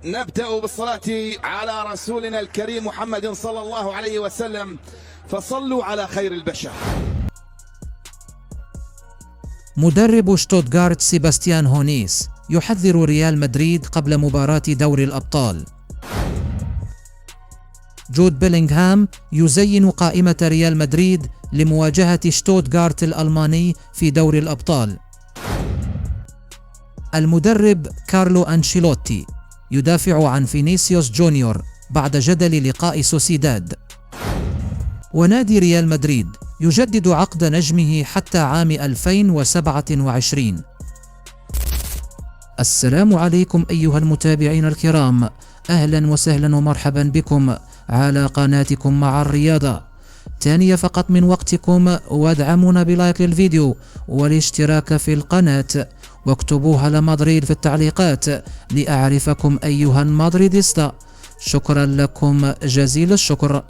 نبدأ بالصلاة على رسولنا الكريم محمد صلى الله عليه وسلم، فصلوا على خير البشر. مدرب شتوتغارت سيباستيان هونيس يحذر ريال مدريد قبل مباراة دوري الأبطال. جود بيلينغهام يزين قائمة ريال مدريد لمواجهة شتوتغارت الألماني في دوري الأبطال. المدرب كارلو أنشيلوتي يدافع عن فينيسيوس جونيور بعد جدل لقاء سوسيداد. ونادي ريال مدريد يجدد عقد نجمه حتى عام 2027. السلام عليكم أيها المتابعين الكرام، أهلا وسهلا ومرحبا بكم على قناتكم مع الرياضة. ثانية فقط من وقتكم وادعمونا بلايك للفيديو والاشتراك في القناة، واكتبوها لمدريد في التعليقات لأعرفكم أيها المدريديستا. شكرا لكم جزيل الشكر.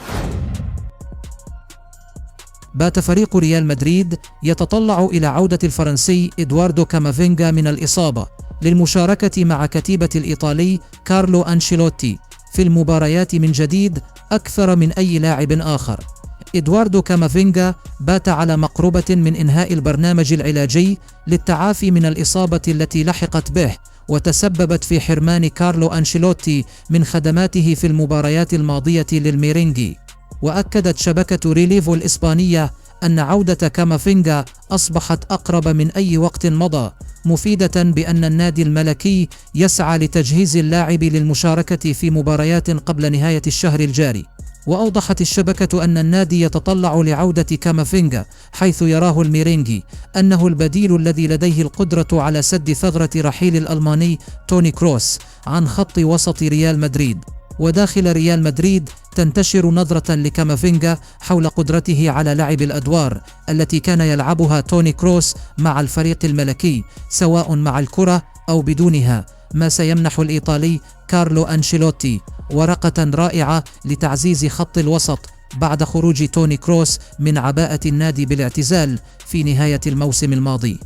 بات فريق ريال مدريد يتطلع إلى عودة الفرنسي إدواردو كامافينغا من الإصابة للمشاركة مع كتيبة الإيطالي كارلو أنشيلوتي في المباريات من جديد أكثر من أي لاعب آخر. إدواردو كامافينغا بات على مقربة من إنهاء البرنامج العلاجي للتعافي من الإصابة التي لحقت به وتسببت في حرمان كارلو أنشيلوتي من خدماته في المباريات الماضية للميرينجي. وأكدت شبكة ريليفو الإسبانية أن عودة كامافينغا أصبحت أقرب من أي وقت مضى، مفيدة بأن النادي الملكي يسعى لتجهيز اللاعب للمشاركة في مباريات قبل نهاية الشهر الجاري. وأوضحت الشبكة أن النادي يتطلع لعودة كامافينغا، حيث يراه الميرينجي أنه البديل الذي لديه القدرة على سد ثغرة رحيل الألماني توني كروس عن خط وسط ريال مدريد. وداخل ريال مدريد تنتشر نظرة لكامافينغا حول قدرته على لعب الأدوار التي كان يلعبها توني كروس مع الفريق الملكي، سواء مع الكرة أو بدونها، ما سيمنح الإيطالي كارلو أنشيلوتي ورقة رائعة لتعزيز خط الوسط بعد خروج توني كروس من عباءة النادي بالاعتزال في نهاية الموسم الماضي.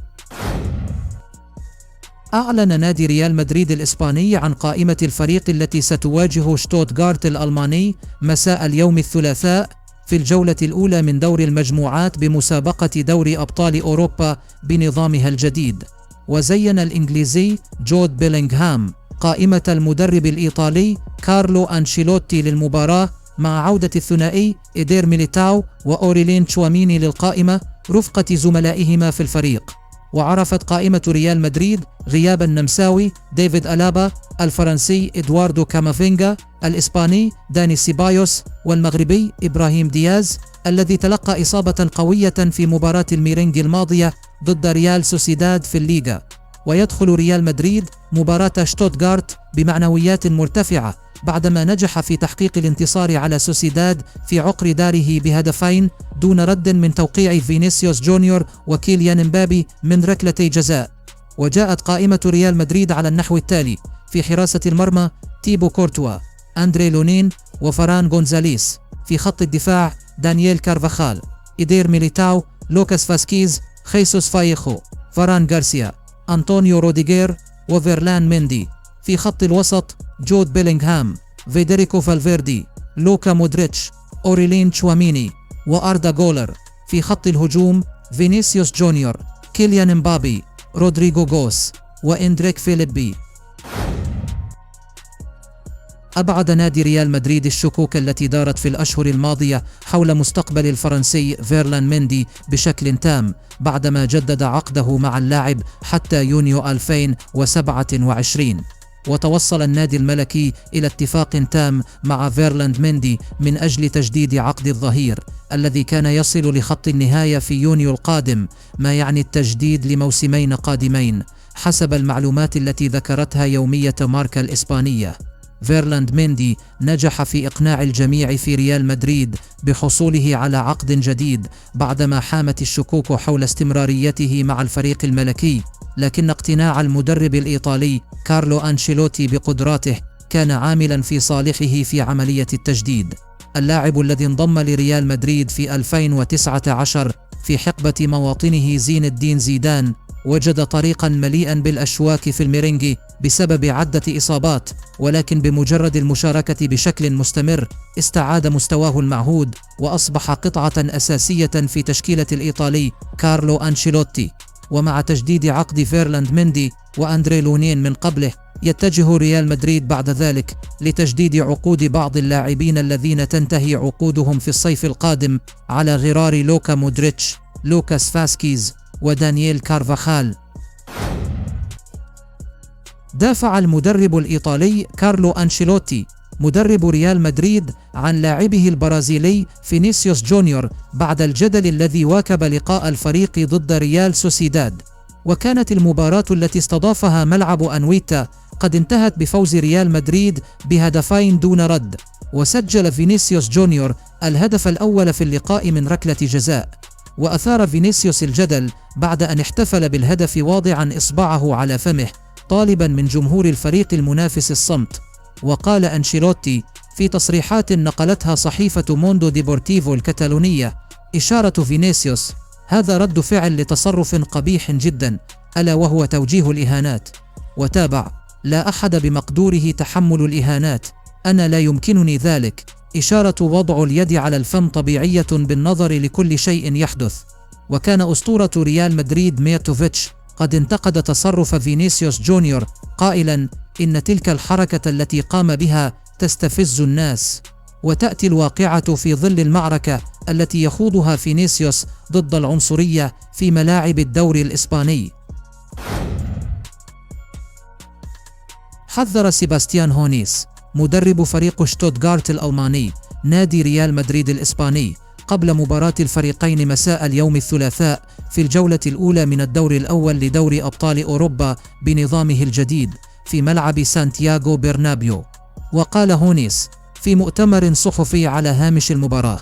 أعلن نادي ريال مدريد الإسباني عن قائمة الفريق التي ستواجه شتوتغارت الألماني مساء اليوم الثلاثاء في الجولة الأولى من دور المجموعات بمسابقة دوري أبطال أوروبا بنظامها الجديد. وزين الإنجليزي جود بيلينغهام قائمة المدرب الإيطالي كارلو أنشيلوتي للمباراة مع عودة الثنائي إيدير ميليتاو وأوريلين تشواميني للقائمة رفقة زملائهما في الفريق. وعرفت قائمة ريال مدريد غياب النمساوي ديفيد ألابا، الفرنسي إدواردو كامافينغا، الإسباني داني سيبايوس، والمغربي إبراهيم دياز الذي تلقى إصابة قوية في مباراة الميرينج الماضية ضد ريال سوسيداد في الليغا. ويدخل ريال مدريد مباراة شتوتغارت بمعنويات مرتفعة بعدما نجح في تحقيق الانتصار على سوسيداد في عقر داره بهدفين دون رد من توقيع فينيسيوس جونيور وكيليان مبابي من ركلتي جزاء. وجاءت قائمة ريال مدريد على النحو التالي: في حراسة المرمى تيبو كورتوا، أندري لونين، وفران غونزاليس. في خط الدفاع دانييل كارفاخال، إيدير ميليتاو، لوكاس فاسكيز، خيسوس فايخو، فران غارسيا، أنطونيو روديغير، وفيرلان ميندي. في خط الوسط جود بيلينغهام، فيدريكو فالفيردي، لوكا مودريتش، أوريلين تشواميني، وأردا جولر. في خط الهجوم فينيسيوس جونيور، كيليان مبابي، رودريغو غوس، وإندريك فيليبي. أبعد نادي ريال مدريد الشكوك التي دارت في الأشهر الماضية حول مستقبل الفرنسي فيرلان ميندي بشكل تام بعدما جدد عقده مع اللاعب حتى يونيو 2027. وتوصل النادي الملكي إلى اتفاق تام مع فيرلاند ميندي من أجل تجديد عقد الظهير الذي كان يصل لخط النهاية في يونيو القادم، ما يعني التجديد لموسمين قادمين حسب المعلومات التي ذكرتها يومية ماركا الإسبانية. فيرلاند ميندي نجح في إقناع الجميع في ريال مدريد بحصوله على عقد جديد بعدما حامت الشكوك حول استمراريته مع الفريق الملكي، لكن اقتناع المدرب الإيطالي كارلو أنشيلوتي بقدراته كان عاملا في صالحه في عملية التجديد. اللاعب الذي انضم لريال مدريد في 2019 في حقبة مواطنه زين الدين زيدان وجد طريقا مليئا بالأشواك في الميرينجي بسبب عدة إصابات، ولكن بمجرد المشاركة بشكل مستمر استعاد مستواه المعهود وأصبح قطعة أساسية في تشكيلة الإيطالي كارلو أنشيلوتي. ومع تجديد عقد فيرلاند مندي وأندري لونين من قبله، يتجه ريال مدريد بعد ذلك لتجديد عقود بعض اللاعبين الذين تنتهي عقودهم في الصيف القادم، على غرار لوكا مودريتش، لوكاس فاسكيز، ودانييل كارفاخال. دافع المدرب الإيطالي كارلو أنشيلوتي مدرب ريال مدريد عن لاعبه البرازيلي فينيسيوس جونيور بعد الجدل الذي واكب لقاء الفريق ضد ريال سوسيداد. وكانت المباراة التي استضافها ملعب أنويتا قد انتهت بفوز ريال مدريد بهدفين دون رد، وسجل فينيسيوس جونيور الهدف الأول في اللقاء من ركلة جزاء. وأثار فينيسيوس الجدل بعد أن احتفل بالهدف واضعا إصبعه على فمه، طالبا من جمهور الفريق المنافس الصمت. وقال أنشيلوتي في تصريحات نقلتها صحيفة موندو ديبورتيفو الكتالونية: إشارة فينيسيوس، هذا رد فعل لتصرف قبيح جدا، ألا وهو توجيه الإهانات. وتابع: لا أحد بمقدوره تحمل الإهانات، أنا لا يمكنني ذلك. إشارة وضع اليد على الفم طبيعية بالنظر لكل شيء يحدث. وكان أسطورة ريال مدريد ميتوفيتش قد انتقد تصرف فينيسيوس جونيور قائلا: إن تلك الحركة التي قام بها تستفز الناس. وتأتي الواقعة في ظل المعركة التي يخوضها فينيسيوس ضد العنصرية في ملاعب الدوري الإسباني. حذر سيباستيان هونيس مدرب فريق شتوتغارت الألماني نادي ريال مدريد الإسباني قبل مباراة الفريقين مساء اليوم الثلاثاء في الجولة الأولى من الدور الأول لدوري أبطال أوروبا بنظامه الجديد في ملعب سانتياغو برنابيو. وقال هونيس في مؤتمر صحفي على هامش المباراة: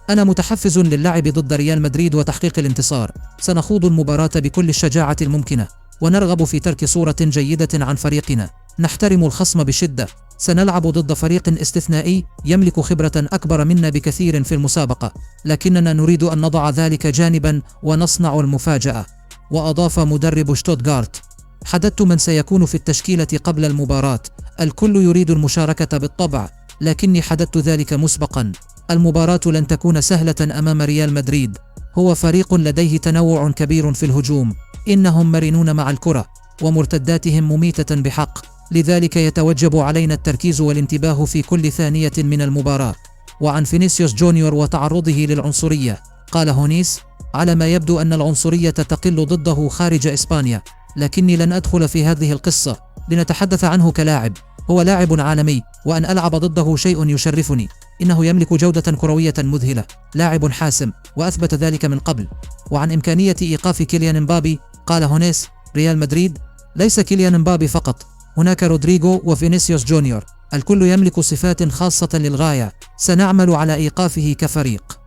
أنا متحفز للعب ضد ريال مدريد وتحقيق الانتصار. سنخوض المباراة بكل الشجاعة الممكنة، ونرغب في ترك صورة جيدة عن فريقنا. نحترم الخصم بشدة. سنلعب ضد فريق استثنائي يملك خبرة أكبر منا بكثير في المسابقة، لكننا نريد أن نضع ذلك جانبا ونصنع المفاجأة. وأضاف مدرب شتوتغارت: حددت من سيكون في التشكيلة قبل المباراة. الكل يريد المشاركة بالطبع، لكني حددت ذلك مسبقا. المباراة لن تكون سهلة أمام ريال مدريد. هو فريق لديه تنوع كبير في الهجوم، إنهم مرنون مع الكرة ومرتداتهم مميتة بحق، لذلك يتوجب علينا التركيز والانتباه في كل ثانية من المباراة. وعن فينيسيوس جونيور وتعرضه للعنصرية، قال هونيس: على ما يبدو أن العنصرية تقل ضده خارج إسبانيا، لكني لن أدخل في هذه القصة لنتحدث عنه كلاعب. هو لاعب عالمي، وأن ألعب ضده شيء يشرفني. إنه يملك جودة كروية مذهلة، لاعب حاسم، وأثبت ذلك من قبل. وعن إمكانية إيقاف كيليان مبابي، قال هونيس: ريال مدريد ليس كيليان مبابي فقط، هناك رودريغو وفينيسيوس جونيور، الكل يملك صفات خاصة للغاية. سنعمل على إيقافه كفريق.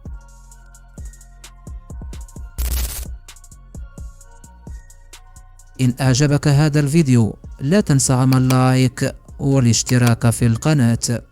إن أعجبك هذا الفيديو لا تنسى عمل لايك والاشتراك في القناة.